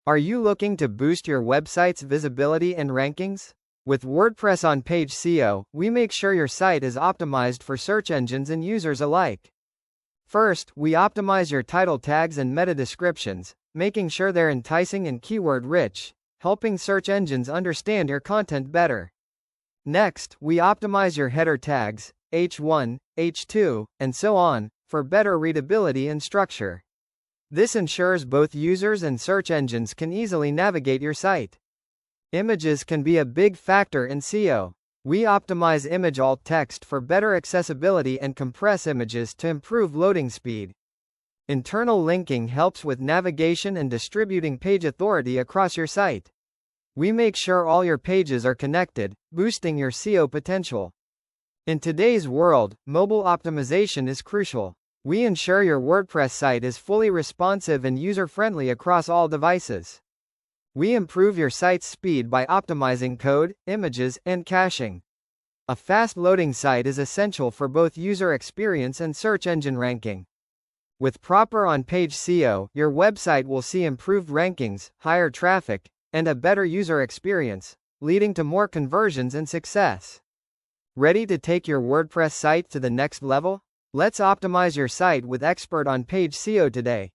Are you looking to boost your website's visibility and rankings? With WordPress on Page SEO, we make sure your site is optimized for search engines and users alike. First, we optimize your title tags and meta descriptions, making sure they're enticing and keyword-rich, helping search engines understand your content better. Next, we optimize your header tags, H1, H2, and so on, for better readability and structure. This ensures both users and search engines can easily navigate your site. Images can be a big factor in SEO. We optimize image alt text for better accessibility and compress images to improve loading speed. Internal linking helps with navigation and distributing page authority across your site. We make sure all your pages are connected, boosting your SEO potential. In today's world, mobile optimization is crucial. We ensure your WordPress site is fully responsive and user-friendly across all devices. We improve your site's speed by optimizing code, images, and caching. A fast-loading site is essential for both user experience and search engine ranking. With proper on-page SEO, your website will see improved rankings, higher traffic, and a better user experience, leading to more conversions and success. Ready to take your WordPress site to the next level? Let's optimize your site with Expert on Page SEO today.